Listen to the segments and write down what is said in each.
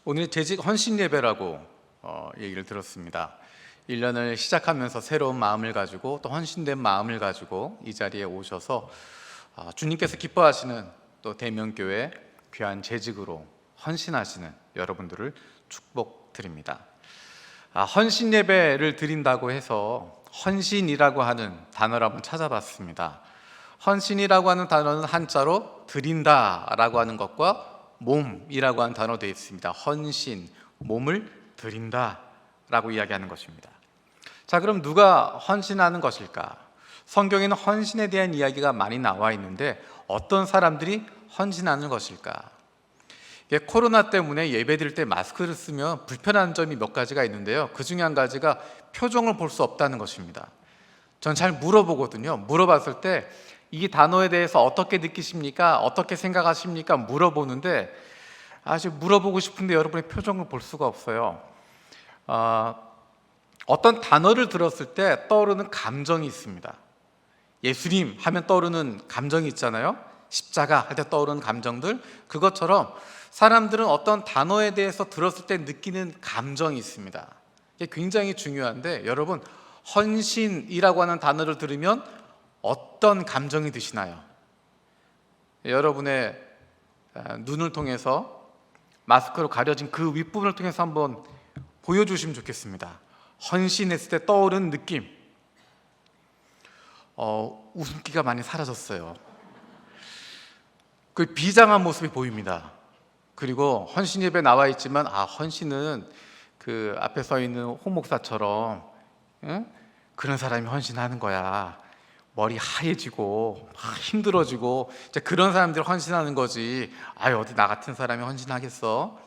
오늘 재직 헌신 예배라고 얘기를 들었습니다. 1년을 시작하면서 새로운 마음을 가지고 또 헌신된 마음을 가지고 이 자리에 오셔서 주님께서 기뻐하시는 또 대명교회 귀한 재직으로 헌신하시는 여러분들을 축복드립니다. 헌신 예배를 드린다고 해서 헌신이라고 하는 단어를 한번 찾아봤습니다. 헌신이라고 하는 단어는 한자로 드린다라고 하는 것과 몸이라고 하는 단어로 되어 있습니다. 헌신, 몸을 드린다라고 이야기하는 것입니다. 자, 그럼 누가 헌신하는 것일까? 성경에는 헌신에 대한 이야기가 많이 나와 있는데 어떤 사람들이 헌신하는 것일까? 코로나 때문에 예배 드릴 때 마스크를 쓰면 불편한 점이 몇 가지가 있는데요. 그 중에 한 가지가 표정을 볼 수 없다는 것입니다. 전 잘 물어보거든요. 물어봤을 때 이 단어에 대해서 어떻게 느끼십니까? 어떻게 생각하십니까? 물어보는데 아주 물어보고 싶은데 여러분의 표정을 볼 수가 없어요. 어떤 단어를 들었을 때 떠오르는 감정이 있습니다. 예수님 하면 떠오르는 감정이 있잖아요. 십자가 할 때 떠오르는 감정들, 그것처럼 사람들은 어떤 단어에 대해서 들었을 때 느끼는 감정이 있습니다. 이게 굉장히 중요한데, 여러분 헌신이라고 하는 단어를 들으면 어떤 감정이 드시나요? 여러분의 눈을 통해서 마스크로 가려진 그 윗부분을 통해서 한번 보여주시면 좋겠습니다. 헌신했을 때 떠오르는 느낌. 웃음기가 많이 사라졌어요. 그 비장한 모습이 보입니다. 그리고 헌신 예배 나와 있지만 헌신은 그 앞에 서 있는 홍 목사처럼 그런 사람이 헌신하는 거야. 머리 하얘지고 힘들어지고 이제 그런 사람들이 헌신하는 거지. 어디 나 같은 사람이 헌신하겠어?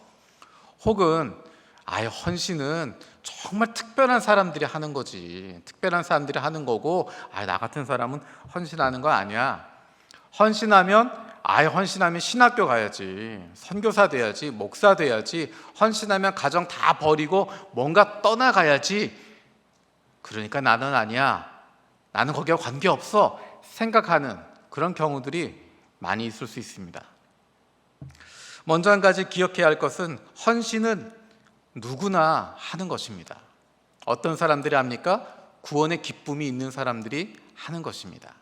혹은 헌신은 정말 특별한 사람들이 하는 거지. 특별한 사람들이 하는 거고 나 같은 사람은 헌신하는 거 아니야. 헌신하면 신학교 가야지, 선교사 돼야지, 목사 돼야지, 헌신하면 가정 다 버리고 뭔가 떠나가야지. 그러니까 나는 아니야, 나는 거기와 관계없어 생각하는 그런 경우들이 많이 있을 수 있습니다. 먼저 한 가지 기억해야 할 것은 헌신은 누구나 하는 것입니다. 어떤 사람들이 합니까? 구원의 기쁨이 있는 사람들이 하는 것입니다.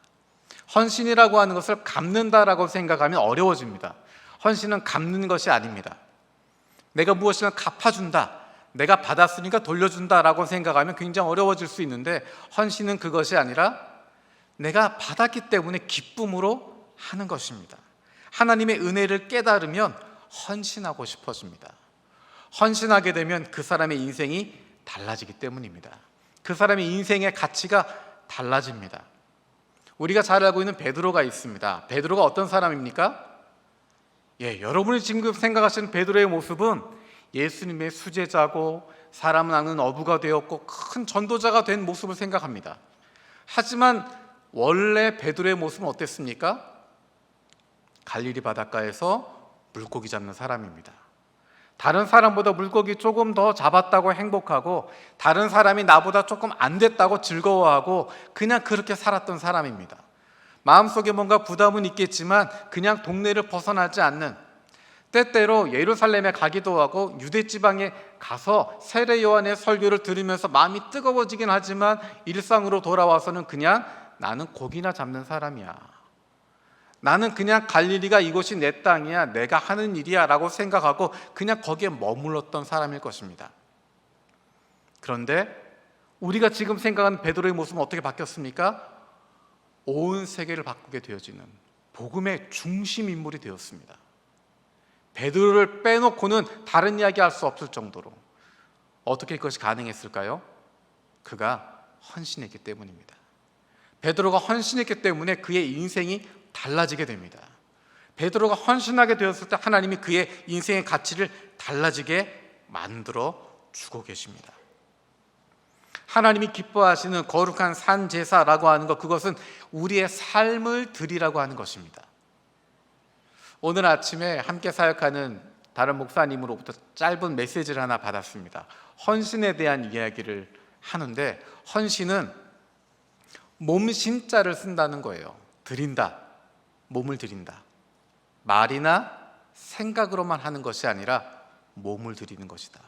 헌신이라고 하는 것을 갚는다라고 생각하면 어려워집니다. 헌신은 갚는 것이 아닙니다. 내가 무엇인가 갚아준다, 내가 받았으니까 돌려준다라고 생각하면 굉장히 어려워질 수 있는데, 헌신은 그것이 아니라 내가 받았기 때문에 기쁨으로 하는 것입니다. 하나님의 은혜를 깨달으면 헌신하고 싶어집니다. 헌신하게 되면 그 사람의 인생이 달라지기 때문입니다. 그 사람의 인생의 가치가 달라집니다. 우리가 잘 알고 있는 베드로가 있습니다. 베드로가 어떤 사람입니까? 여러분이 지금 생각하시는 베드로의 모습은 예수님의 수제자고 사람 낳는 어부가 되었고 큰 전도자가 된 모습을 생각합니다. 하지만 원래 베드로의 모습은 어땠습니까? 갈릴리 바닷가에서 물고기 잡는 사람입니다. 다른 사람보다 물고기 조금 더 잡았다고 행복하고, 다른 사람이 나보다 조금 안 됐다고 즐거워하고 그냥 그렇게 살았던 사람입니다. 마음속에 뭔가 부담은 있겠지만 그냥 동네를 벗어나지 않는, 때때로 예루살렘에 가기도 하고 유대 지방에 가서 세례 요한의 설교를 들으면서 마음이 뜨거워지긴 하지만 일상으로 돌아와서는 그냥 나는 고기나 잡는 사람이야, 나는 그냥 갈릴리가 이곳이 내 땅이야, 내가 하는 일이야 라고 생각하고 그냥 거기에 머물렀던 사람일 것입니다. 그런데 우리가 지금 생각하는 베드로의 모습은 어떻게 바뀌었습니까? 온 세계를 바꾸게 되어지는 복음의 중심 인물이 되었습니다. 베드로를 빼놓고는 다른 이야기 할 수 없을 정도로. 어떻게 그것이 가능했을까요? 그가 헌신했기 때문입니다. 베드로가 헌신했기 때문에 그의 인생이 달라지게 됩니다. 베드로가 헌신하게 되었을 때 하나님이 그의 인생의 가치를 달라지게 만들어 주고 계십니다. 하나님이 기뻐하시는 거룩한 산 제사라고 하는 것, 그것은 우리의 삶을 드리라고 하는 것입니다. 오늘 아침에 함께 사역하는 다른 목사님으로부터 짧은 메시지를 하나 받았습니다. 헌신에 대한 이야기를 하는데, 헌신은 몸신자를 쓴다는 거예요. 드린다, 몸을 드린다. 말이나 생각으로만 하는 것이 아니라 몸을 들이는 것이다.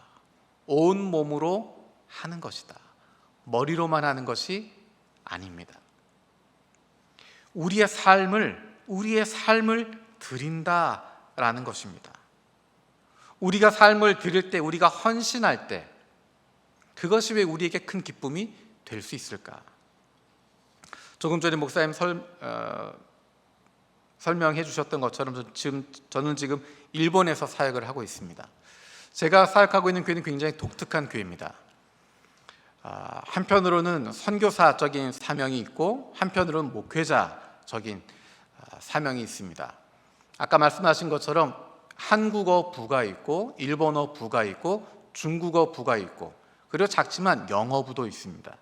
온 몸으로 하는 것이다. 머리로만 하는 것이 아닙니다. 우리의 삶을 드린다라는 것입니다. 우리가 삶을 드릴 때, 우리가 헌신할 때, 그것이 왜 우리에게 큰 기쁨이 될 수 있을까? 조금 전에 목사님 설명해 주셨던 것처럼 저는 지금 일본에서 사역을 하고 있습니다. 제가 사역하고 있는 교회는 굉장히 독특한 교회입니다. 한편으로는 선교사적인 사명이 있고 한편으로는 목회자적인 사명이 있습니다. 아까 말씀하신 것처럼 한국어 부가 있고 일본어 부가 있고 중국어 부가 있고 그리고 작지만 영어부도 있습니다.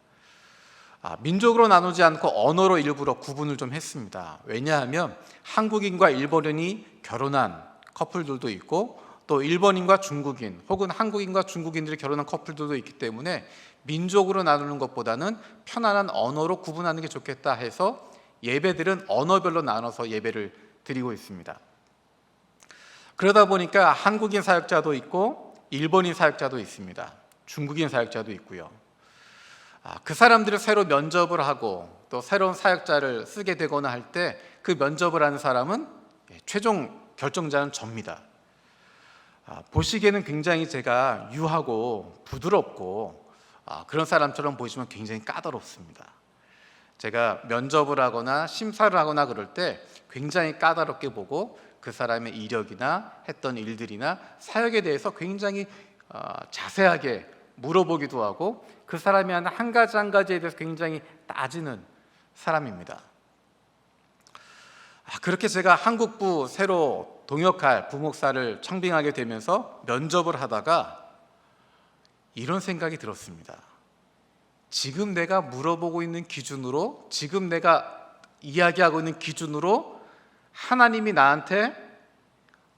민족으로 나누지 않고 언어로 일부러 구분을 좀 했습니다. 왜냐하면 한국인과 일본인이 결혼한 커플들도 있고 또 일본인과 중국인 혹은 한국인과 중국인들이 결혼한 커플들도 있기 때문에 민족으로 나누는 것보다는 편안한 언어로 구분하는 게 좋겠다 해서 예배들은 언어별로 나눠서 예배를 드리고 있습니다. 그러다 보니까 한국인 사역자도 있고 일본인 사역자도 있습니다. 중국인 사역자도 있고요. 그 사람들을 새로 면접을 하고 또 새로운 사역자를 쓰게 되거나 할 때 그 면접을 하는 사람은 최종 결정자는 접니다. 보시기에는 굉장히 제가 유하고 부드럽고 그런 사람처럼 보이지만 굉장히 까다롭습니다. 제가 면접을 하거나 심사를 하거나 그럴 때 굉장히 까다롭게 보고 그 사람의 이력이나 했던 일들이나 사역에 대해서 굉장히 자세하게 물어보기도 하고 그 사람이 하는 한 가지 한 가지에 대해서 굉장히 따지는 사람입니다. 그렇게 제가 한국부 새로 동역할 부목사를 청빙하게 되면서 면접을 하다가 이런 생각이 들었습니다. 지금 내가 물어보고 있는 기준으로, 지금 내가 이야기하고 있는 기준으로 하나님이 나한테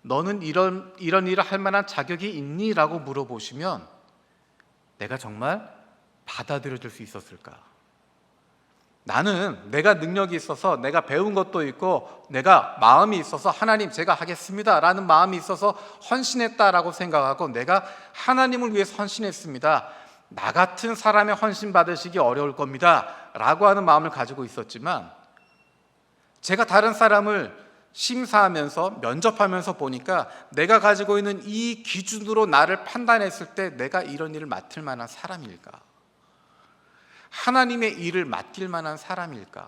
너는 이런 일을 할 만한 자격이 있니? 라고 물어보시면 내가 정말 받아들여질 수 있었을까? 나는 내가 능력이 있어서 내가 배운 것도 있고 내가 마음이 있어서 하나님 제가 하겠습니다 라는 마음이 있어서 헌신했다라고 생각하고 내가 하나님을 위해서 헌신했습니다. 나 같은 사람의 헌신 받으시기 어려울 겁니다 라고 하는 마음을 가지고 있었지만 제가 다른 사람을 심사하면서 면접하면서 보니까 내가 가지고 있는 이 기준으로 나를 판단했을 때 내가 이런 일을 맡을 만한 사람일까? 하나님의 일을 맡길 만한 사람일까?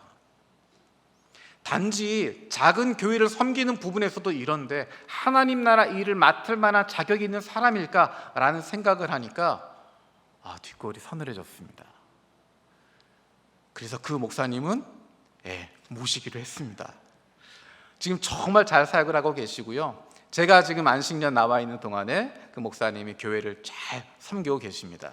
단지 작은 교회를 섬기는 부분에서도 이런데 하나님 나라 일을 맡을 만한 자격이 있는 사람일까? 라는 생각을 하니까 뒷골이 서늘해졌습니다. 그래서 그 목사님은 모시기로 했습니다. 지금 정말 잘 사역을 하고 계시고요. 제가 지금 안식년 나와 있는 동안에 그 목사님이 교회를 잘 섬기고 계십니다.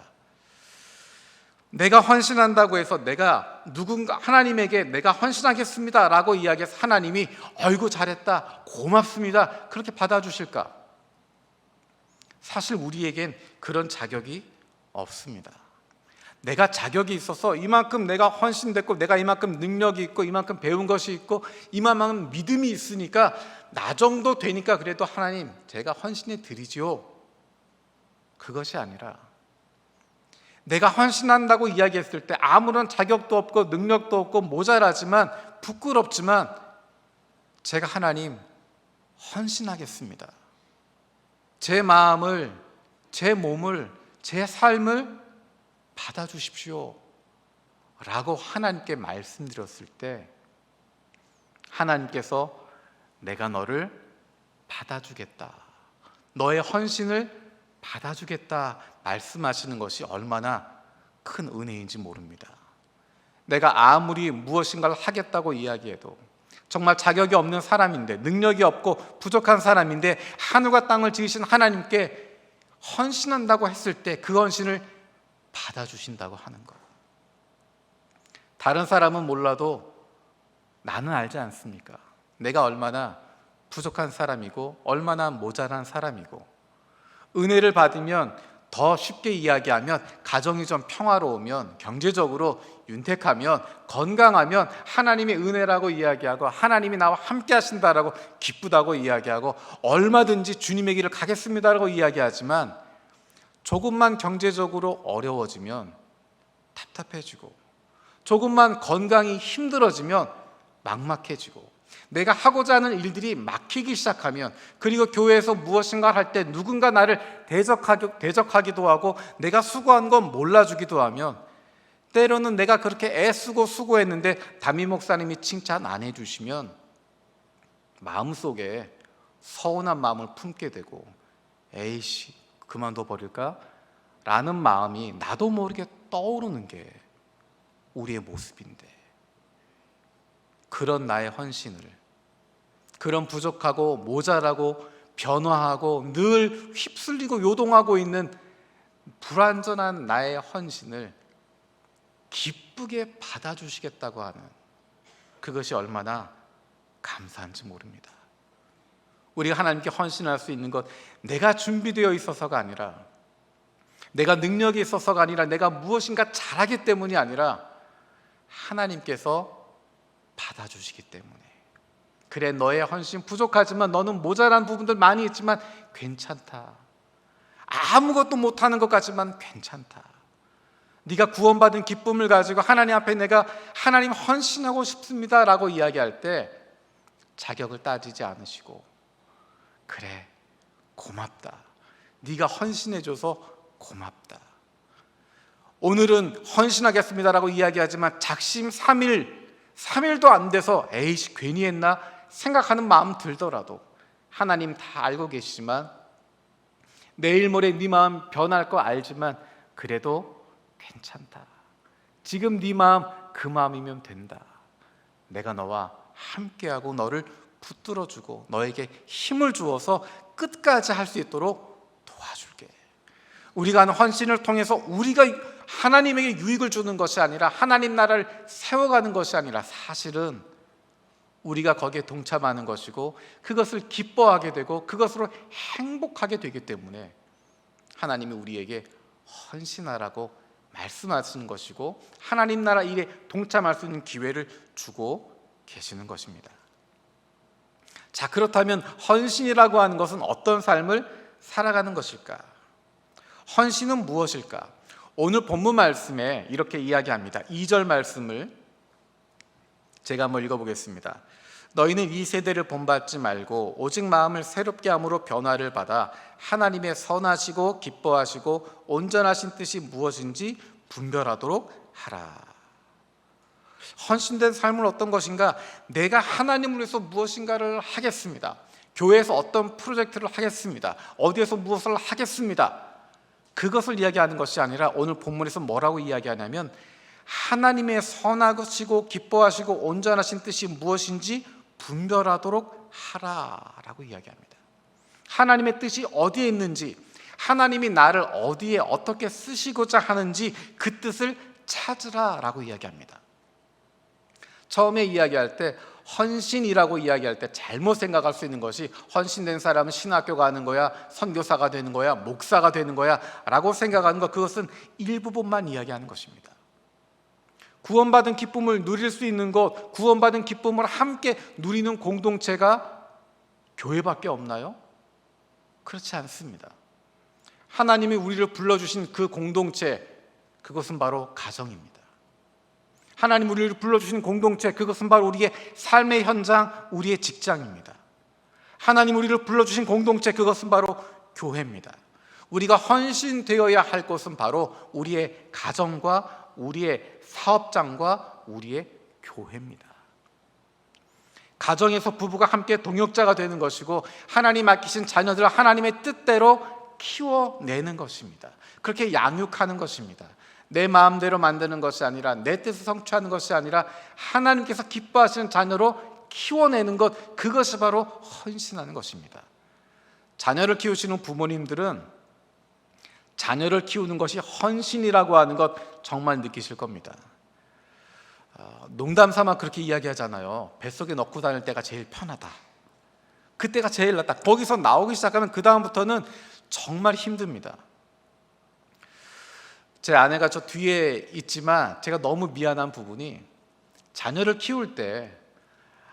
내가 헌신한다고 해서 내가 누군가 하나님에게 내가 헌신하겠습니다 라고 이야기해서 하나님이 아이고 잘했다 고맙습니다 그렇게 받아주실까? 사실 우리에겐 그런 자격이 없습니다. 내가 자격이 있어서 이만큼 내가 헌신됐고 내가 이만큼 능력이 있고 이만큼 배운 것이 있고 이만큼 믿음이 있으니까 나 정도 되니까 그래도 하나님 제가 헌신해 드리지요. 그것이 아니라 내가 헌신한다고 이야기했을 때 아무런 자격도 없고 능력도 없고 모자라지만 부끄럽지만 제가 하나님 헌신하겠습니다. 제 마음을, 제 몸을, 제 삶을 받아주십시오 라고 하나님께 말씀드렸을 때 하나님께서 내가 너를 받아주겠다, 너의 헌신을 받아주겠다 말씀하시는 것이 얼마나 큰 은혜인지 모릅니다. 내가 아무리 무엇인가를 하겠다고 이야기해도 정말 자격이 없는 사람인데 능력이 없고 부족한 사람인데 하늘과 땅을 지으신 하나님께 헌신한다고 했을 때 그 헌신을 받아주신다고 하는 것. 다른 사람은 몰라도 나는 알지 않습니까? 내가 얼마나 부족한 사람이고 얼마나 모자란 사람이고 은혜를 받으면 더 쉽게 이야기하면 가정이 좀 평화로우면, 경제적으로 윤택하면, 건강하면 하나님의 은혜라고 이야기하고 하나님이 나와 함께 하신다라고 기쁘다고 이야기하고 얼마든지 주님의 길을 가겠습니다라고 이야기하지만 조금만 경제적으로 어려워지면 답답해지고 조금만 건강이 힘들어지면 막막해지고 내가 하고자 하는 일들이 막히기 시작하면, 그리고 교회에서 무엇인가 할 때 누군가 나를 대적하기도 하고 내가 수고한 건 몰라주기도 하면, 때로는 내가 그렇게 애쓰고 수고했는데 담임 목사님이 칭찬 안 해주시면 마음속에 서운한 마음을 품게 되고 에이씨 그만둬 버릴까? 라는 마음이 나도 모르게 떠오르는 게 우리의 모습인데, 그런 나의 헌신을, 그런 부족하고 모자라고 변화하고 늘 휩쓸리고 요동하고 있는 불완전한 나의 헌신을 기쁘게 받아주시겠다고 하는 그것이 얼마나 감사한지 모릅니다. 우리가 하나님께 헌신할 수 있는 것, 내가 준비되어 있어서가 아니라, 내가 능력이 있어서가 아니라, 내가 무엇인가 잘하기 때문이 아니라 하나님께서 받아주시기 때문에. 그래, 너의 헌신 부족하지만, 너는 모자란 부분들 많이 있지만 괜찮다. 아무것도 못하는 것 같지만 괜찮다. 네가 구원받은 기쁨을 가지고 하나님 앞에 내가 하나님 헌신하고 싶습니다 라고 이야기할 때 자격을 따지지 않으시고, 그래 고맙다, 네가 헌신해줘서 고맙다, 오늘은 헌신하겠습니다 라고 이야기하지만 작심 3일도 안 돼서 에이씨 괜히 했나 생각하는 마음 들더라도 하나님 다 알고 계시지만, 내일 모레 네 마음 변할 거 알지만 그래도 괜찮다, 지금 네 마음 그 마음이면 된다, 내가 너와 함께하고 너를 붙들어주고 너에게 힘을 주어서 끝까지 할 수 있도록 도와줄게. 우리가 하는 헌신을 통해서 우리가 하나님에게 유익을 주는 것이 아니라, 하나님 나라를 세워가는 것이 아니라, 사실은 우리가 거기에 동참하는 것이고 그것을 기뻐하게 되고 그것으로 행복하게 되기 때문에 하나님이 우리에게 헌신하라고 말씀하시는 것이고 하나님 나라 일에 동참할 수 있는 기회를 주고 계시는 것입니다. 자, 그렇다면 헌신이라고 하는 것은 어떤 삶을 살아가는 것일까? 헌신은 무엇일까? 오늘 본문 말씀에 이렇게 이야기합니다. 2절 말씀을 제가 한번 읽어보겠습니다. 너희는 이 세대를 본받지 말고 오직 마음을 새롭게 함으로 변화를 받아 하나님의 선하시고 기뻐하시고 온전하신 뜻이 무엇인지 분별하도록 하라. 헌신된 삶은 어떤 것인가? 내가 하나님을 위해서 무엇인가를 하겠습니다. 교회에서 어떤 프로젝트를 하겠습니다. 어디에서 무엇을 하겠습니다. 그것을 이야기하는 것이 아니라 오늘 본문에서 뭐라고 이야기하냐면, 하나님의 선하시고 기뻐하시고 온전하신 뜻이 무엇인지 분별하도록 하라라고 이야기합니다. 하나님의 뜻이 어디에 있는지, 하나님이 나를 어디에 어떻게 쓰시고자 하는지 그 뜻을 찾으라라고 이야기합니다. 처음에 이야기할 때 헌신이라고 이야기할 때 잘못 생각할 수 있는 것이, 헌신된 사람은 신학교 가는 거야, 선교사가 되는 거야, 목사가 되는 거야 라고 생각하는 것, 그것은 일부분만 이야기하는 것입니다. 구원받은 기쁨을 누릴 수 있는 것, 구원받은 기쁨을 함께 누리는 공동체가 교회밖에 없나요? 그렇지 않습니다. 하나님이 우리를 불러주신 그 공동체, 그것은 바로 가정입니다. 하나님 우리를 불러주신 공동체, 그것은 바로 우리의 삶의 현장, 우리의 직장입니다. 하나님 우리를 불러주신 공동체, 그것은 바로 교회입니다. 우리가 헌신되어야 할 곳은 바로 우리의 가정과 우리의 사업장과 우리의 교회입니다. 가정에서 부부가 함께 동역자가 되는 것이고, 하나님 맡기신 자녀들을 하나님의 뜻대로 키워내는 것입니다. 그렇게 양육하는 것입니다. 내 마음대로 만드는 것이 아니라, 내 뜻을 성취하는 것이 아니라 하나님께서 기뻐하시는 자녀로 키워내는 것, 그것이 바로 헌신하는 것입니다. 자녀를 키우시는 부모님들은 자녀를 키우는 것이 헌신이라고 하는 것 정말 느끼실 겁니다. 농담 삼아 그렇게 이야기하잖아요. 뱃속에 넣고 다닐 때가 제일 편하다. 그때가 제일 낫다. 거기서 나오기 시작하면 그 다음부터는 정말 힘듭니다. 제 아내가 저 뒤에 있지만 제가 너무 미안한 부분이, 자녀를 키울 때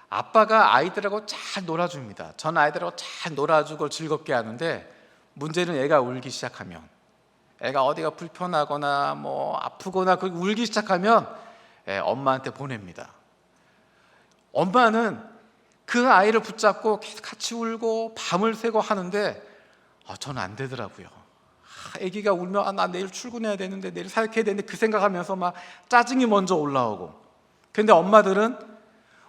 아빠가 아이들하고 잘 놀아줍니다. 전 아이들하고 잘 놀아주고 즐겁게 하는데, 문제는 애가 울기 시작하면, 애가 어디가 불편하거나 뭐 아프거나 그 울기 시작하면 엄마한테 보냅니다. 엄마는 그 아이를 붙잡고 계속 같이 울고 밤을 새고 하는데, 저는 안 되더라고요. 아기가 울면 나 내일 출근해야 되는데, 내일 사역해야 되는데, 그 생각하면서 막 짜증이 먼저 올라오고. 근데 엄마들은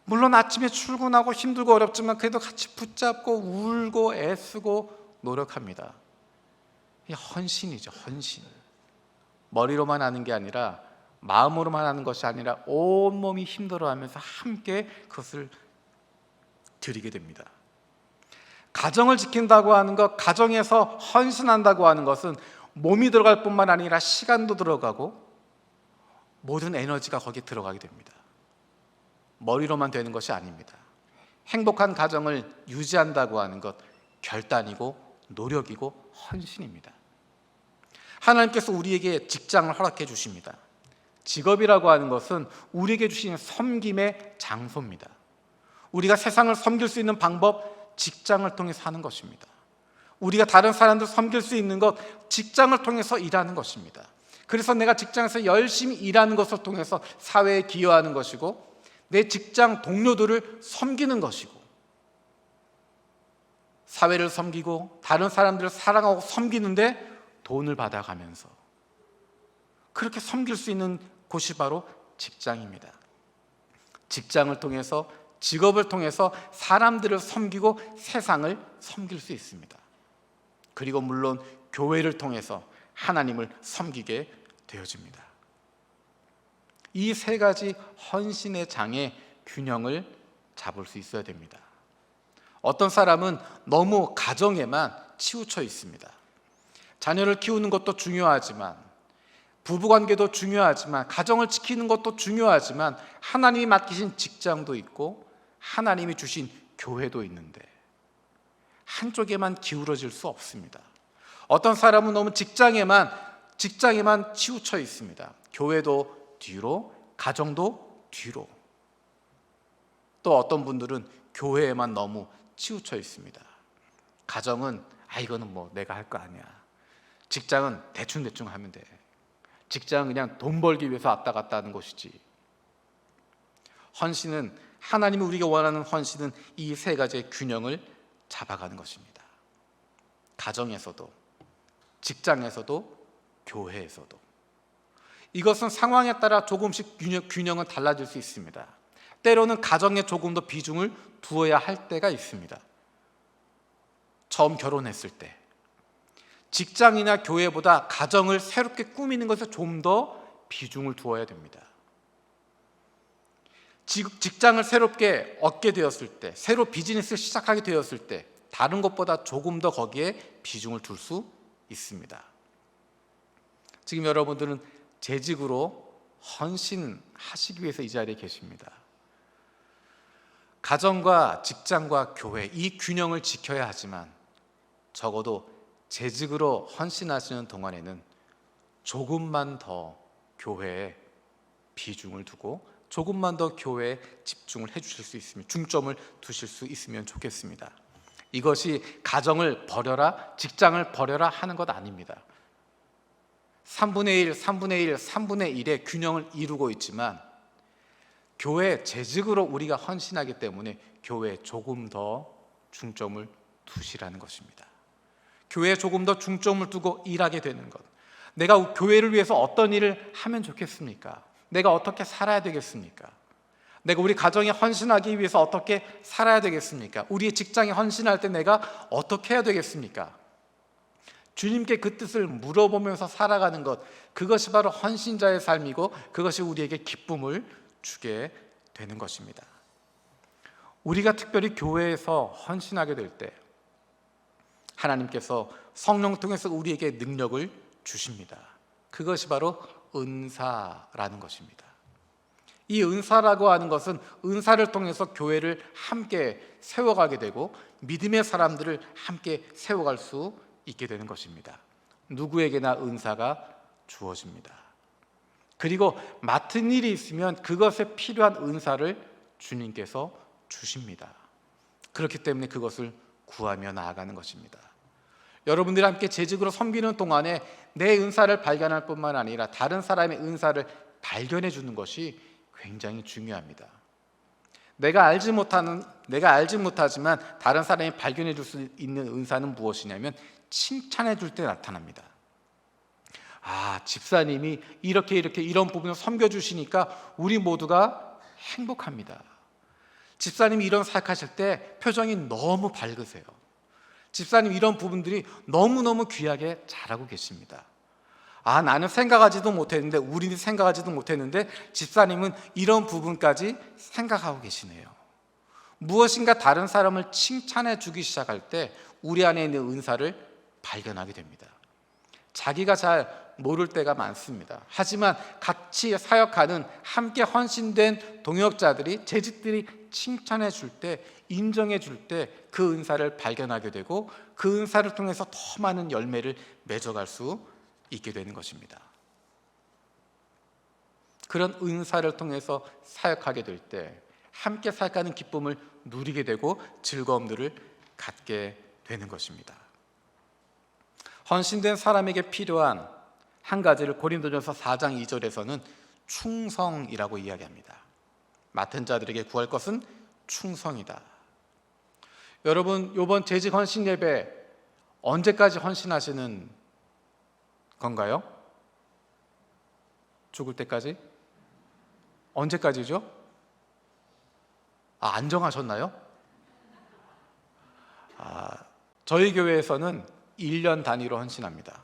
물론 아침에 출근하고 힘들고 어렵지만 그래도 같이 붙잡고 울고 애쓰고 노력합니다. 이게 헌신이죠, 헌신. 머리로만 하는 게 아니라, 마음으로만 하는 것이 아니라 온몸이 힘들어하면서 함께 그것을 드리게 됩니다. 가정을 지킨다고 하는 것, 가정에서 헌신한다고 하는 것은 몸이 들어갈 뿐만 아니라 시간도 들어가고 모든 에너지가 거기에 들어가게 됩니다. 머리로만 되는 것이 아닙니다. 행복한 가정을 유지한다고 하는 것, 결단이고 노력이고 헌신입니다. 하나님께서 우리에게 직장을 허락해 주십니다. 직업이라고 하는 것은 우리에게 주신 섬김의 장소입니다. 우리가 세상을 섬길 수 있는 방법, 직장을 통해서 하는 것입니다. 우리가 다른 사람들 섬길 수 있는 것, 직장을 통해서 일하는 것입니다. 그래서 내가 직장에서 열심히 일하는 것을 통해서 사회에 기여하는 것이고, 내 직장 동료들을 섬기는 것이고, 사회를 섬기고 다른 사람들을 사랑하고 섬기는데 돈을 받아가면서 그렇게 섬길 수 있는 곳이 바로 직장입니다. 직장을 통해서, 직업을 통해서 사람들을 섬기고 세상을 섬길 수 있습니다. 그리고 물론 교회를 통해서 하나님을 섬기게 되어집니다. 이 세 가지 헌신의 장의 균형을 잡을 수 있어야 됩니다. 어떤 사람은 너무 가정에만 치우쳐 있습니다. 자녀를 키우는 것도 중요하지만, 부부관계도 중요하지만, 가정을 지키는 것도 중요하지만, 하나님이 맡기신 직장도 있고 하나님이 주신 교회도 있는데 한쪽에만 기울어질 수 없습니다. 어떤 사람은 너무 직장에만 치우쳐 있습니다. 교회도 뒤로, 가정도 뒤로. 또 어떤 분들은 교회에만 너무 치우쳐 있습니다. 가정은 이거는 뭐 내가 할 거 아니야. 직장은 대충 하면 돼. 직장은 그냥 돈 벌기 위해서 왔다 갔다 하는 것이지. 헌신은, 하나님이 우리가 원하는 헌신은 이 세 가지의 균형을 잡아가는 것입니다. 가정에서도, 직장에서도, 교회에서도. 이것은 상황에 따라 조금씩 균형은 달라질 수 있습니다. 때로는 가정에 조금 더 비중을 두어야 할 때가 있습니다. 처음 결혼했을 때 직장이나 교회보다 가정을 새롭게 꾸미는 것에 좀 더 비중을 두어야 됩니다. 직장을 새롭게 얻게 되었을 때, 새로 비즈니스를 시작하게 되었을 때 다른 것보다 조금 더 거기에 비중을 둘 수 있습니다. 지금 여러분들은 재직으로 헌신하시기 위해서 이 자리에 계십니다. 가정과 직장과 교회, 이 균형을 지켜야 하지만 적어도 재직으로 헌신하시는 동안에는 조금만 더 교회에 비중을 두고 조금만 더 교회에 집중을 해주실 수 있으면, 중점을 두실 수 있으면 좋겠습니다. 이것이 가정을 버려라, 직장을 버려라 하는 것 아닙니다. 3분의 1, 3분의 1, 3분의 1의 균형을 이루고 있지만 교회 재직으로 우리가 헌신하기 때문에 교회에 조금 더 중점을 두시라는 것입니다. 교회에 조금 더 중점을 두고 일하게 되는 것. 내가 교회를 위해서 어떤 일을 하면 좋겠습니까? 내가 어떻게 살아야 되겠습니까? 내가 우리 가정에 헌신하기 위해서 어떻게 살아야 되겠습니까? 우리의 직장에 헌신할 때 내가 어떻게 해야 되겠습니까? 주님께 그 뜻을 물어보면서 살아가는 것, 그것이 바로 헌신자의 삶이고 그것이 우리에게 기쁨을 주게 되는 것입니다. 우리가 특별히 교회에서 헌신하게 될 때 하나님께서 성령 통해서 우리에게 능력을 주십니다. 그것이 바로 은사라는 것입니다. 이 은사라고 하는 것은 은사를 통해서 교회를 함께 세워가게 되고 믿음의 사람들을 함께 세워갈 수 있게 되는 것입니다. 누구에게나 은사가 주어집니다. 그리고 맡은 일이 있으면 그것에 필요한 은사를 주님께서 주십니다. 그렇기 때문에 그것을 구하며 나아가는 것입니다. 여러분들이 함께 재직으로 섬기는 동안에 내 은사를 발견할 뿐만 아니라 다른 사람의 은사를 발견해 주는 것이 굉장히 중요합니다. 내가 알지 못하지만 다른 사람이 발견해 줄 수 있는 은사는 무엇이냐면 칭찬해 줄 때 나타납니다. 집사님이 이런 부분을 섬겨주시니까 우리 모두가 행복합니다. 집사님이 이런 사역하실 때 표정이 너무 밝으세요. 집사님 이런 부분들이 너무너무 귀하게 잘하고 계십니다. 나는 생각하지도 못했는데, 우리는 생각하지도 못했는데 집사님은 이런 부분까지 생각하고 계시네요. 무엇인가 다른 사람을 칭찬해 주기 시작할 때 우리 안에 있는 은사를 발견하게 됩니다. 자기가 잘 모를 때가 많습니다. 하지만 같이 사역하는 함께 헌신된 동역자들이, 재직들이 칭찬해 줄 때, 인정해 줄 때 그 은사를 발견하게 되고 그 은사를 통해서 더 많은 열매를 맺어갈 수 있게 되는 것입니다. 그런 은사를 통해서 사역하게 될 때 함께 사역하는 기쁨을 누리게 되고 즐거움들을 갖게 되는 것입니다. 헌신된 사람에게 필요한 한 가지를 고린도전서 4장 2절에서는 충성이라고 이야기합니다. 맡은 자들에게 구할 것은 충성이다. 여러분, 이번 재직 헌신 예배 언제까지 헌신하시는 건가요? 죽을 때까지? 언제까지죠? 안 정하셨나요? 저희 교회에서는 1년 단위로 헌신합니다.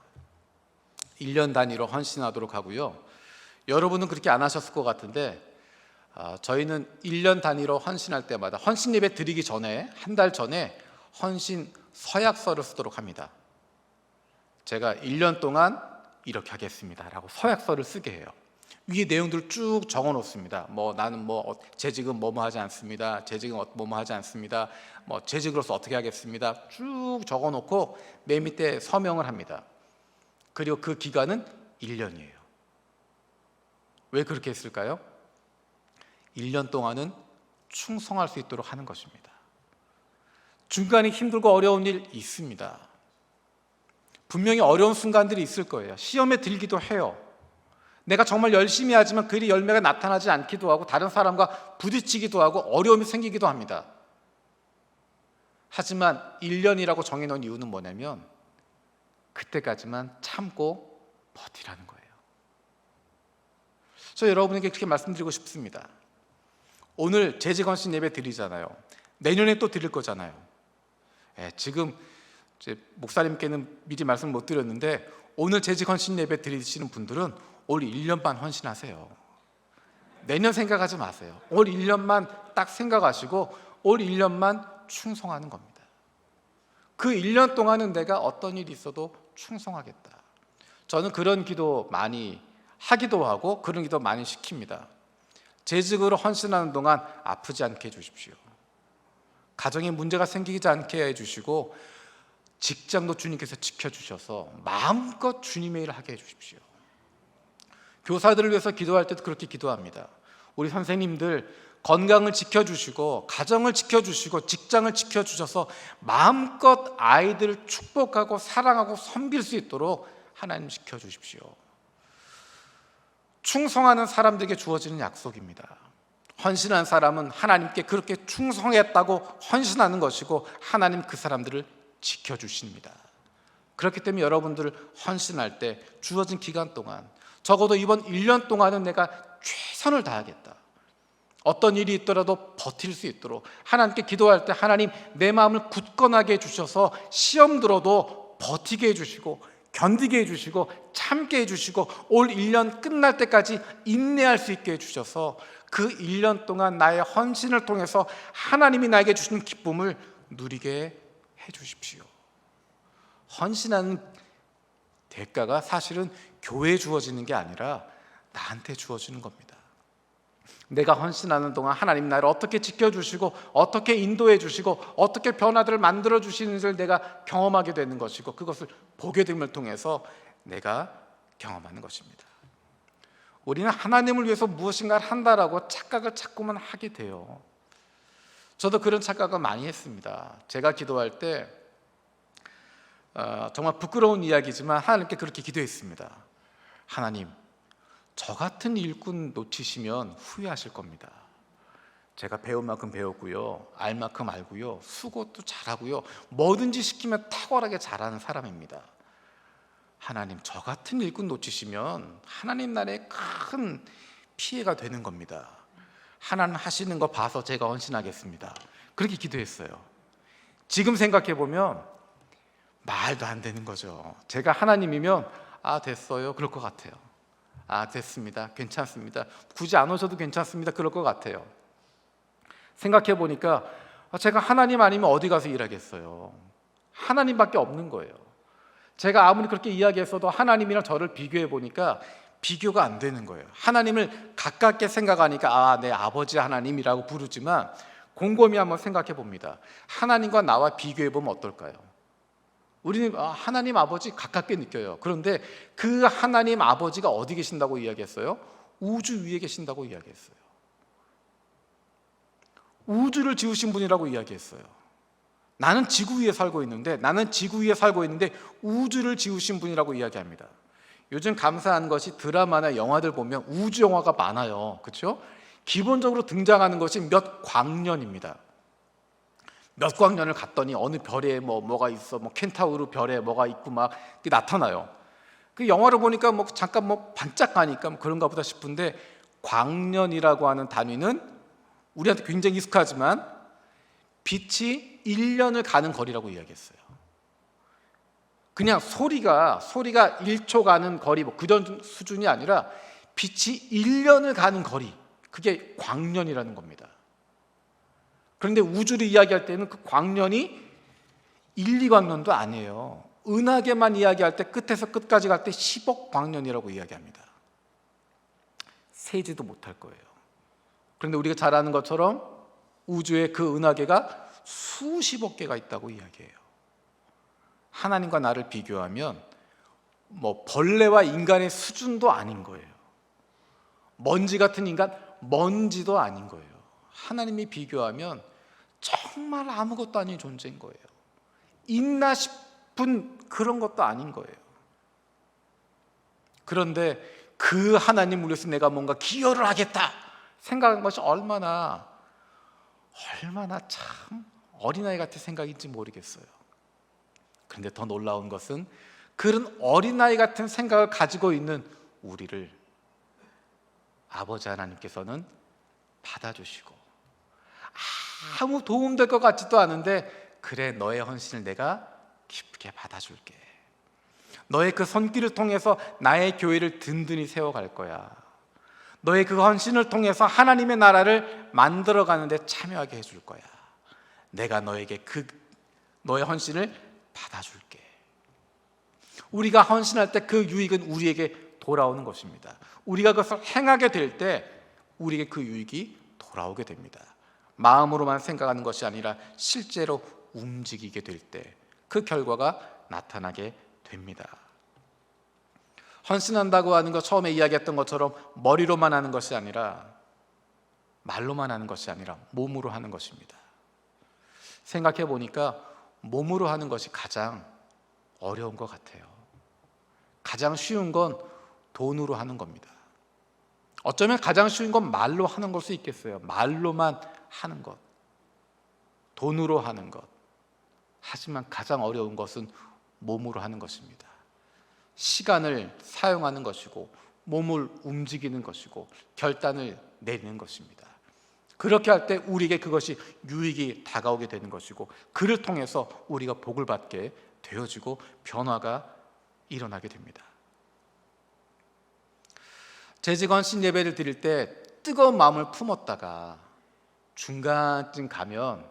1년 단위로 헌신하도록 하고요. 여러분은 그렇게 안 하셨을 것 같은데 저희는 1년 단위로 헌신할 때마다 헌신 예배 드리기 전에, 한 달 전에 헌신 서약서를 쓰도록 합니다. 제가 1년 동안 이렇게 하겠습니다 라고 서약서를 쓰게 해요. 위에 내용들을 쭉 적어 놓습니다. 나는 재직은 뭐뭐 하지 않습니다. 재직은 뭐뭐 하지 않습니다. 재직으로서 어떻게 하겠습니다. 쭉 적어 놓고 맨 밑에 서명을 합니다. 그리고 그 기간은 1년이에요. 왜 그렇게 했을까요? 1년 동안은 충성할 수 있도록 하는 것입니다. 중간에 힘들고 어려운 일 있습니다. 분명히 어려운 순간들이 있을 거예요. 시험에 들기도 해요. 내가 정말 열심히 하지만 그 일이 열매가 나타나지 않기도 하고 다른 사람과 부딪히기도 하고 어려움이 생기기도 합니다. 하지만 1년이라고 정해놓은 이유는 뭐냐면 그때까지만 참고 버티라는 거예요. 저 여러분에게 그렇게 말씀드리고 싶습니다. 오늘 재직헌신 예배 드리잖아요. 내년에 또 드릴 거잖아요. 지금 목사님께는 미리 말씀 못 드렸는데 오늘 재직헌신 예배 드리시는 분들은 올 1년만 헌신하세요. 내년 생각하지 마세요. 올 1년만 딱 생각하시고 올 1년만 충성하는 겁니다. 그 1년 동안은 내가 어떤 일이 있어도 충성하겠다. 저는 그런 기도 많이 하기도 하고 그런 기도 많이 시킵니다. 재직으로 헌신하는 동안 아프지 않게 해주십시오. 가정에 문제가 생기지 않게 해주시고 직장도 주님께서 지켜주셔서 마음껏 주님의 일을 하게 해주십시오. 교사들을 위해서 기도할 때도 그렇게 기도합니다. 우리 선생님들 건강을 지켜주시고 가정을 지켜주시고 직장을 지켜주셔서 마음껏 아이들을 축복하고 사랑하고 섬길 수 있도록 하나님 지켜주십시오. 충성하는 사람들에게 주어지는 약속입니다. 헌신한 사람은 하나님께 그렇게 충성했다고 헌신하는 것이고 하나님 그 사람들을 지켜주십니다. 그렇기 때문에 여러분들 헌신할 때 주어진 기간 동안 적어도 이번 1년 동안은 내가 최선을 다하겠다. 어떤 일이 있더라도 버틸 수 있도록 하나님께 기도할 때 하나님 내 마음을 굳건하게 해주셔서 시험 들어도 버티게 해주시고 견디게 해주시고 참게 해주시고 올 1년 끝날 때까지 인내할 수 있게 해주셔서 그 1년 동안 나의 헌신을 통해서 하나님이 나에게 주시는 기쁨을 누리게 해주십시오. 헌신하는 대가가 사실은 교회에 주어지는 게 아니라 나한테 주어지는 겁니다. 내가 헌신하는 동안 하나님 나를 어떻게 지켜주시고 어떻게 인도해 주시고 어떻게 변화들을 만들어 주시는지를 내가 경험하게 되는 것이고 그것을 보게 됨을 통해서 내가 경험하는 것입니다. 우리는 하나님을 위해서 무엇인가를 한다라고 착각을 자꾸만 하게 돼요. 저도 그런 착각을 많이 했습니다. 제가 기도할 때 정말 부끄러운 이야기지만 하나님께 그렇게 기도했습니다. 하나님, 저 같은 일꾼 놓치시면 후회하실 겁니다. 제가 배운 만큼 배웠고요, 알 만큼 알고요, 수고도 잘하고요, 뭐든지 시키면 탁월하게 잘하는 사람입니다. 하나님, 저 같은 일꾼 놓치시면 하나님 나라에 큰 피해가 되는 겁니다. 하나님 하시는 거 봐서 제가 헌신하겠습니다. 그렇게 기도했어요. 지금 생각해 보면 말도 안 되는 거죠. 제가 하나님이면 됐어요, 그럴 것 같아요. 됐습니다, 괜찮습니다, 굳이 안 오셔도 괜찮습니다, 그럴 것 같아요. 생각해 보니까 제가 하나님 아니면 어디 가서 일하겠어요. 하나님밖에 없는 거예요. 제가 아무리 그렇게 이야기했어도 하나님이랑 저를 비교해 보니까 비교가 안 되는 거예요. 하나님을 가깝게 생각하니까 내 아버지 하나님이라고 부르지만 곰곰이 한번 생각해 봅니다. 하나님과 나와 비교해 보면 어떨까요? 우리는 하나님 아버지 가깝게 느껴요. 그런데 그 하나님 아버지가 어디 계신다고 이야기했어요? 우주 위에 계신다고 이야기했어요. 우주를 지으신 분이라고 이야기했어요. 나는 지구 위에 살고 있는데 우주를 지으신 분이라고 이야기합니다. 요즘 감사한 것이 드라마나 영화들 보면 우주 영화가 많아요. 그렇죠? 기본적으로 등장하는 것이 몇 광년입니다. 몇 광년을 갔더니 어느 별에 뭐가 있어, 켄타우르 별에 뭐가 있고 막 나타나요. 그 영화를 보니까 잠깐 반짝하니까 그런가 보다 싶은데, 광년이라고 하는 단위는 우리한테 굉장히 익숙하지만 빛이 1년을 가는 거리라고 이야기했어요. 그냥 소리가 1초 가는 거리 그런 수준이 아니라 빛이 1년을 가는 거리, 그게 광년이라는 겁니다. 그런데 우주를 이야기할 때는 그 광년이 1, 2광년도 아니에요. 은하계만 이야기할 때 끝에서 끝까지 갈 때 10억 광년이라고 이야기합니다. 세지도 못할 거예요. 그런데 우리가 잘 아는 것처럼 우주에 그 은하계가 수십억 개가 있다고 이야기해요. 하나님과 나를 비교하면 벌레와 인간의 수준도 아닌 거예요. 먼지 같은 인간, 먼지도 아닌 거예요. 하나님이 비교하면 정말 아무것도 아닌 존재인 거예요. 있나 싶은 그런 것도 아닌 거예요. 그런데 그 하나님을 위해서 내가 뭔가 기여를 하겠다 생각한 것이 얼마나 참 어린아이 같은 생각인지 모르겠어요. 그런데 더 놀라운 것은 그런 어린아이 같은 생각을 가지고 있는 우리를 아버지 하나님께서는 받아주시고, 아무 도움될 것 같지도 않은데, 그래, 너의 헌신을 내가 기쁘게 받아줄게. 너의 그 손길을 통해서 나의 교회를 든든히 세워갈 거야. 너의 그 헌신을 통해서 하나님의 나라를 만들어가는 데 참여하게 해줄 거야. 내가 너에게 너의 헌신을 받아줄게. 우리가 헌신할 때 그 유익은 우리에게 돌아오는 것입니다. 우리가 그것을 행하게 될 때 우리에게 그 유익이 돌아오게 됩니다. 마음으로만 생각하는 것이 아니라 실제로 움직이게 될 때 그 결과가 나타나게 됩니다. 헌신한다고 하는 것, 처음에 이야기했던 것처럼 머리로만 하는 것이 아니라, 말로만 하는 것이 아니라 몸으로 하는 것입니다. 생각해 보니까 몸으로 하는 것이 가장 어려운 것 같아요. 가장 쉬운 건 돈으로 하는 겁니다. 어쩌면 가장 쉬운 건 말로 하는 걸 수 있겠어요. 말로만 하는 것, 돈으로 하는 것. 하지만 가장 어려운 것은 몸으로 하는 것입니다. 시간을 사용하는 것이고, 몸을 움직이는 것이고, 결단을 내리는 것입니다. 그렇게 할 때 우리에게 그것이 유익이 다가오게 되는 것이고, 그를 통해서 우리가 복을 받게 되어지고 변화가 일어나게 됩니다. 재직 헌신 예배를 드릴 때 뜨거운 마음을 품었다가 중간쯤 가면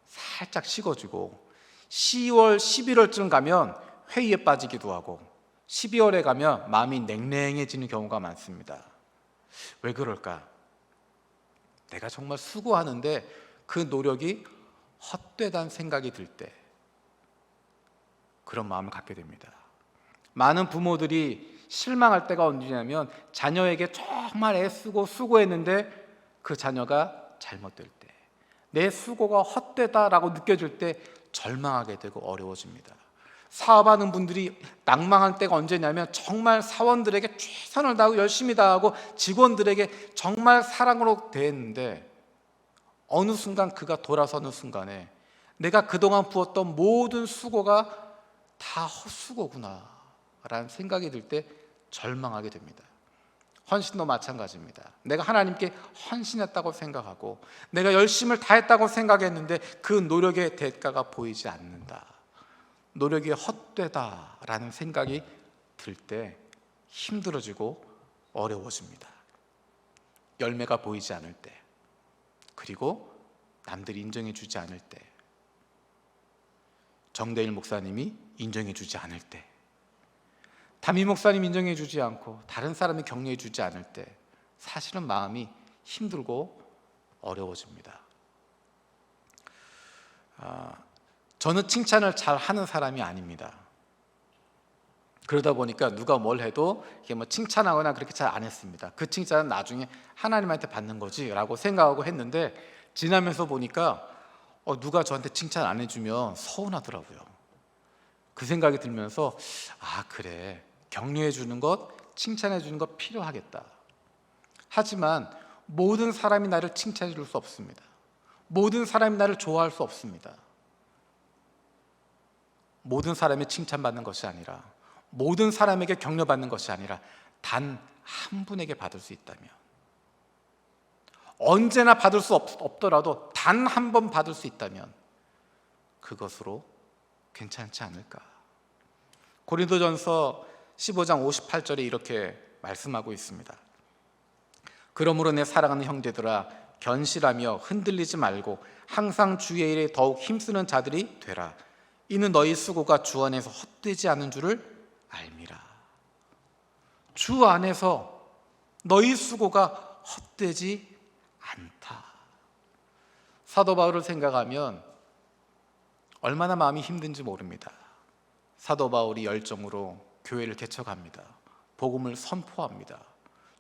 살짝 식어지고, 10월, 11월쯤 가면 회의에 빠지기도 하고, 12월에 가면 마음이 냉랭해지는 경우가 많습니다. 왜 그럴까? 내가 정말 수고하는데 그 노력이 헛되다는 생각이 들 때 그런 마음을 갖게 됩니다. 많은 부모들이 실망할 때가 언제냐면 자녀에게 정말 애쓰고 수고했는데 그 자녀가 잘못될 때, 내 수고가 헛되다라고 느껴질 때 절망하게 되고 어려워집니다. 사업하는 분들이 낭망할 때가 언제냐면 정말 사원들에게 최선을 다하고 열심히 다하고 직원들에게 정말 사랑으로 대했는데 어느 순간 그가 돌아서는 순간에 내가 그동안 부었던 모든 수고가 다 헛수고구나 라는 생각이 들 때 절망하게 됩니다. 헌신도 마찬가지입니다. 내가 하나님께 헌신했다고 생각하고 내가 열심을 다했다고 생각했는데 그 노력의 대가가 보이지 않는다, 노력이 헛되다라는 생각이 들 때 힘들어지고 어려워집니다. 열매가 보이지 않을 때, 그리고 남들이 인정해 주지 않을 때, 정대일 목사님이 인정해 주지 않을 때, 담임 목사님 인정해 주지 않고 다른 사람이 격려해 주지 않을 때 사실은 마음이 힘들고 어려워집니다. 저는 칭찬을 잘 하는 사람이 아닙니다. 그러다 보니까 누가 뭘 해도 이게 뭐 칭찬하거나 그렇게 잘 안 했습니다. 그 칭찬은 나중에 하나님한테 받는 거지라고 생각하고 했는데 지나면서 보니까 누가 저한테 칭찬 안 해주면 서운하더라고요. 그 생각이 들면서 그래, 격려해 주는 것, 칭찬해 주는 것 필요하겠다. 하지만 모든 사람이 나를 칭찬해 줄 수 없습니다. 모든 사람이 나를 좋아할 수 없습니다. 모든 사람이 칭찬받는 것이 아니라, 모든 사람에게 격려받는 것이 아니라 단 한 분에게 받을 수 있다면, 언제나 받을 수 없더라도 단 한 번 받을 수 있다면 그것으로 괜찮지 않을까? 고린도전서 15장 58절에 이렇게 말씀하고 있습니다. 그러므로 내 사랑하는 형제들아, 견실하며 흔들리지 말고 항상 주의 일에 더욱 힘쓰는 자들이 되라. 이는 너희 수고가 주 안에서 헛되지 않은 줄을 알미라. 주 안에서 너희 수고가 헛되지 않다. 사도 바울을 생각하면 얼마나 마음이 힘든지 모릅니다. 사도 바울이 열정으로 교회를 개척합니다. 복음을 선포합니다.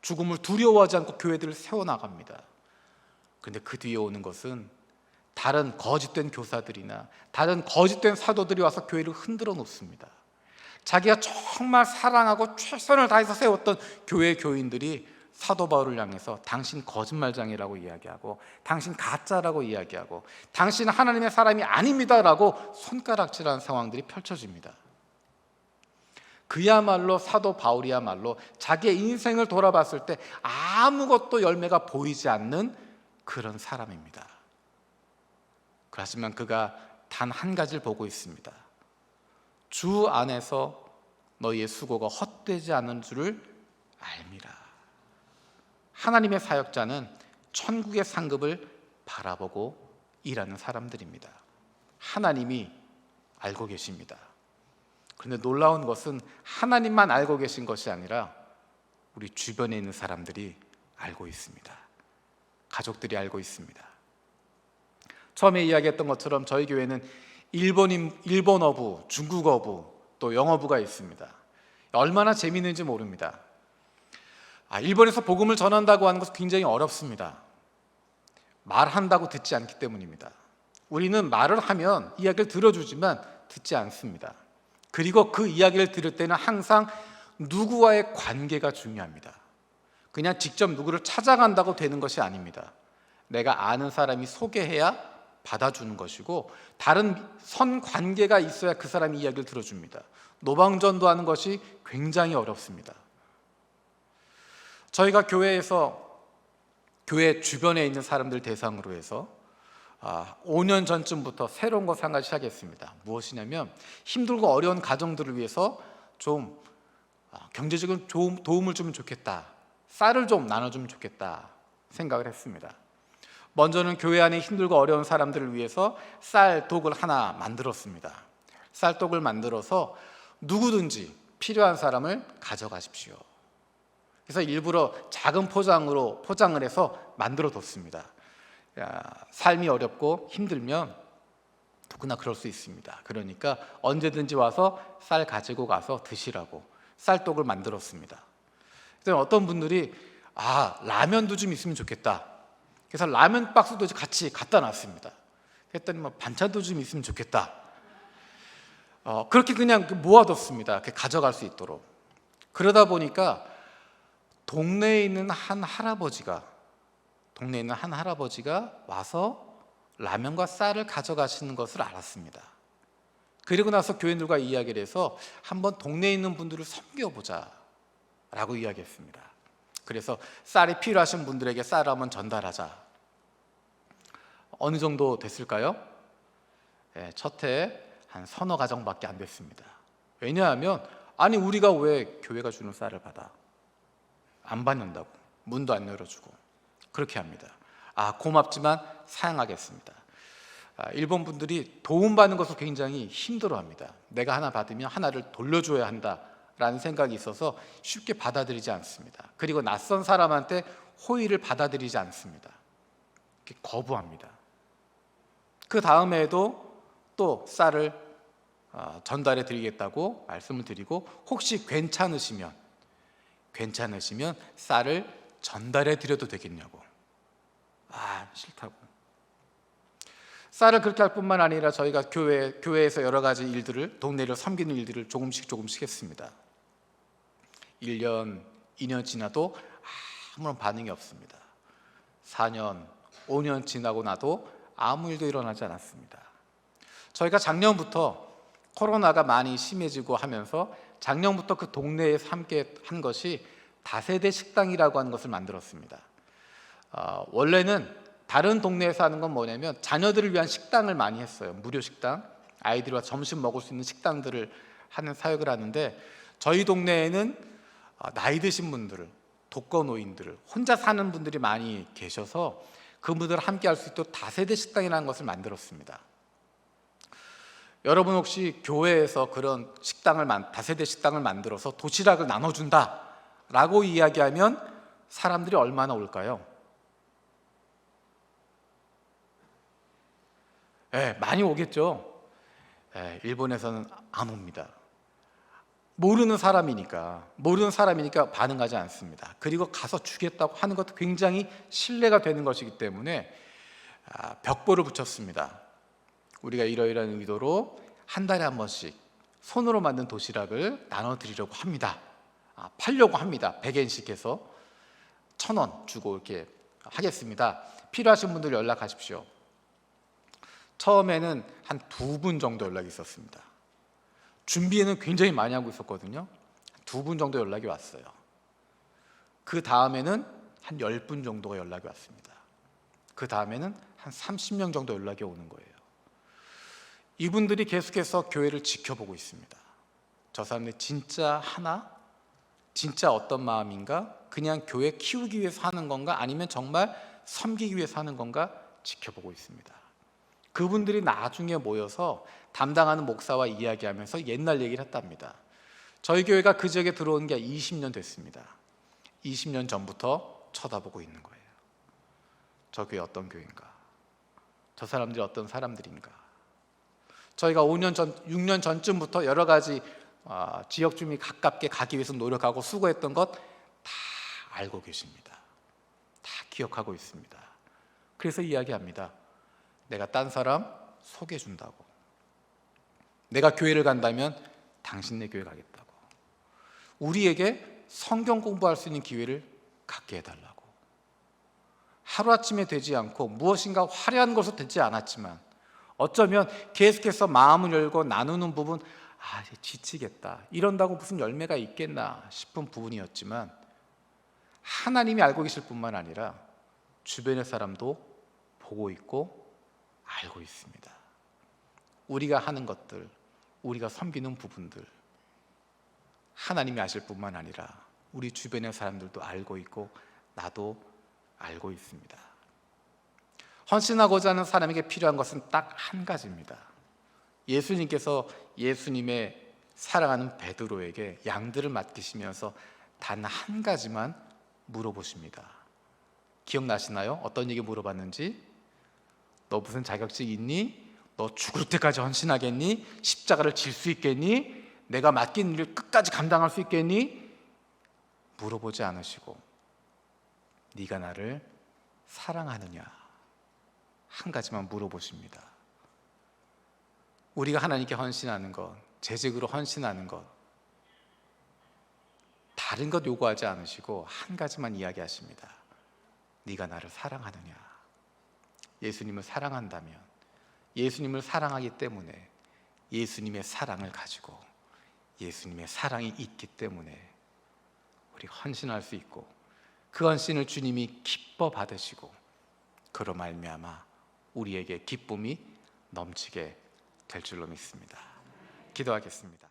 죽음을 두려워하지 않고 교회들을 세워나갑니다. 그런데 그 뒤에 오는 것은 다른 거짓된 교사들이나 다른 거짓된 사도들이 와서 교회를 흔들어 놓습니다. 자기가 정말 사랑하고 최선을 다해서 세웠던 교회 교인들이 사도 바울을 향해서 당신 거짓말장이라고 이야기하고 당신 가짜라고 이야기하고 당신은 하나님의 사람이 아닙니다라고 손가락질하는 상황들이 펼쳐집니다. 그야말로 사도 바울이야말로 자기의 인생을 돌아봤을 때 아무것도 열매가 보이지 않는 그런 사람입니다. 그렇지만 그가 단 한 가지를 보고 있습니다. 주 안에서 너희의 수고가 헛되지 않은 줄을 알미라. 하나님의 사역자는 천국의 상급을 바라보고 일하는 사람들입니다. 하나님이 알고 계십니다. 그런데 놀라운 것은 하나님만 알고 계신 것이 아니라 우리 주변에 있는 사람들이 알고 있습니다. 가족들이 알고 있습니다. 처음에 이야기했던 것처럼 저희 교회는 일본어부, 중국어부, 또 영어부가 있습니다. 얼마나 재미있는지 모릅니다. 일본에서 복음을 전한다고 하는 것은 굉장히 어렵습니다. 말한다고 듣지 않기 때문입니다. 우리는 말을 하면 이야기를 들어주지만 듣지 않습니다. 그리고 그 이야기를 들을 때는 항상 누구와의 관계가 중요합니다. 그냥 직접 누구를 찾아간다고 되는 것이 아닙니다. 내가 아는 사람이 소개해야 받아주는 것이고 다른 선관계가 있어야 그 사람이 이야기를 들어줍니다. 노방전도 하는 것이 굉장히 어렵습니다. 저희가 교회에서 교회 주변에 있는 사람들 대상으로 해서 5년 전쯤부터 새로운 것을 한 가지 시작했습니다. 무엇이냐면 힘들고 어려운 가정들을 위해서 좀 경제적인 도움을 주면 좋겠다, 쌀을 좀 나눠주면 좋겠다 생각을 했습니다. 먼저는 교회 안에 힘들고 어려운 사람들을 위해서 쌀독을 하나 만들었습니다. 쌀독을 만들어서 누구든지 필요한 사람을 가져가십시오. 그래서 일부러 작은 포장으로 포장을 해서 만들어 뒀습니다. 삶이 어렵고 힘들면 누구나 그럴 수 있습니다. 그러니까 언제든지 와서 쌀 가지고 가서 드시라고 쌀떡을 만들었습니다. 그래서 어떤 분들이 라면도 좀 있으면 좋겠다. 그래서 라면 박스도 같이 갖다 놨습니다. 했더니 반찬도 좀 있으면 좋겠다. 그렇게 그냥 모아뒀습니다. 가져갈 수 있도록. 그러다 보니까 동네에 있는 한 할아버지가 와서 라면과 쌀을 가져가시는 것을 알았습니다. 그리고 나서 교인들과 이야기를 해서 한번 동네에 있는 분들을 섬겨보자 라고 이야기했습니다. 그래서 쌀이 필요하신 분들에게 쌀을 한번 전달하자. 어느 정도 됐을까요? 첫 해 한 서너 가정밖에 안 됐습니다. 왜냐하면 우리가 왜 교회가 주는 쌀을 받아? 안 받는다고, 문도 안 열어주고 그렇게 합니다. 고맙지만 사양하겠습니다. 일본 분들이 도움받는 것을 굉장히 힘들어합니다. 내가 하나 받으면 하나를 돌려줘야 한다라는 생각이 있어서 쉽게 받아들이지 않습니다. 그리고 낯선 사람한테 호의를 받아들이지 않습니다. 거부합니다. 그 다음에도 또 쌀을 전달해 드리겠다고 말씀을 드리고, 혹시 괜찮으시면 쌀을 전달해 드려도 되겠냐고. 싫다고. 쌀을 그렇게 할 뿐만 아니라 저희가 교회에서 여러 가지 일들을, 동네를 섬기는 일들을 조금씩 했습니다. 1년, 2년 지나도 아무런 반응이 없습니다. 4년, 5년 지나고 나도 아무 일도 일어나지 않았습니다. 저희가 작년부터 코로나가 많이 심해지고 하면서 작년부터 그 동네에서 함께 한 것이 다세대 식당이라고 하는 것을 만들었습니다. 원래는 다른 동네에서 하는 건 뭐냐면 자녀들을 위한 식당을 많이 했어요. 무료 식당, 아이들과 점심 먹을 수 있는 식당들을 하는 사역을 하는데, 저희 동네에는 나이 드신 분들을, 독거노인들을, 혼자 사는 분들이 많이 계셔서 그분들을 함께 할 수 있도록 다세대 식당이라는 것을 만들었습니다. 여러분 혹시 교회에서 그런 다세대 식당을 만들어서 도시락을 나눠준다 라고 이야기하면 사람들이 얼마나 올까요? 많이 오겠죠. 일본에서는 안 옵니다. 모르는 사람이니까 반응하지 않습니다. 그리고 가서 주겠다고 하는 것도 굉장히 신뢰가 되는 것이기 때문에 벽보를 붙였습니다. 우리가 이러이러한 의도로 한 달에 한 번씩 손으로 만든 도시락을 나눠드리려고 합니다. 팔려고 합니다. 100엔씩 해서 1,000원 주고 이렇게 하겠습니다. 필요하신 분들 연락하십시오. 처음에는 한 2분 정도 연락이 있었습니다. 준비는 굉장히 많이 하고 있었거든요. 2분 정도 연락이 왔어요. 그 다음에는 한 10분 정도가 연락이 왔습니다. 그 다음에는 한 30명 정도 연락이 오는 거예요. 이분들이 계속해서 교회를 지켜보고 있습니다. 저 사람들이 진짜 하나? 진짜 어떤 마음인가? 그냥 교회 키우기 위해서 하는 건가? 아니면 정말 섬기기 위해서 하는 건가? 지켜보고 있습니다. 그분들이 나중에 모여서 담당하는 목사와 이야기하면서 옛날 얘기를 했답니다. 저희 교회가 그 지역에 들어온 게 20년 됐습니다. 20년 전부터 쳐다보고 있는 거예요. 저 교회 어떤 교회인가? 저 사람들이 어떤 사람들인가? 저희가 5년 전, 6년 전쯤부터 여러 가지 지역 주민이 가깝게 가기 위해서 노력하고 수고했던 것 다 알고 계십니다. 다 기억하고 있습니다. 그래서 이야기합니다. 내가 딴 사람 소개해준다고. 내가 교회를 간다면 당신네 교회 가겠다고. 우리에게 성경 공부할 수 있는 기회를 갖게 해달라고. 하루아침에 되지 않고 무엇인가 화려한 것으로 되지 않았지만 어쩌면 계속해서 마음을 열고 나누는 부분, 이제 지치겠다, 이런다고 무슨 열매가 있겠나 싶은 부분이었지만, 하나님이 알고 계실 뿐만 아니라 주변의 사람도 보고 있고 알고 있습니다. 우리가 하는 것들, 우리가 섬기는 부분들, 하나님이 아실 뿐만 아니라 우리 주변의 사람들도 알고 있고 나도 알고 있습니다. 헌신하고자 하는 사람에게 필요한 것은 딱 한 가지입니다. 예수님께서 예수님의 사랑하는 베드로에게 양들을 맡기시면서 단 한 가지만 물어보십니다. 기억나시나요? 어떤 얘기 물어봤는지? 너 무슨 자격증 있니? 너 죽을 때까지 헌신하겠니? 십자가를 질 수 있겠니? 내가 맡긴 일을 끝까지 감당할 수 있겠니? 물어보지 않으시고 네가 나를 사랑하느냐 한 가지만 물어보십니다. 우리가 하나님께 헌신하는 것, 재직으로 헌신하는 것, 다른 것 요구하지 않으시고 한 가지만 이야기하십니다. 네가 나를 사랑하느냐. 예수님을 사랑한다면, 예수님을 사랑하기 때문에 예수님의 사랑을 가지고 예수님의 사랑이 있기 때문에 우리 헌신할 수 있고, 그 헌신을 주님이 기뻐 받으시고 그로 말미암아 우리에게 기쁨이 넘치게 될 줄로 믿습니다. 기도하겠습니다.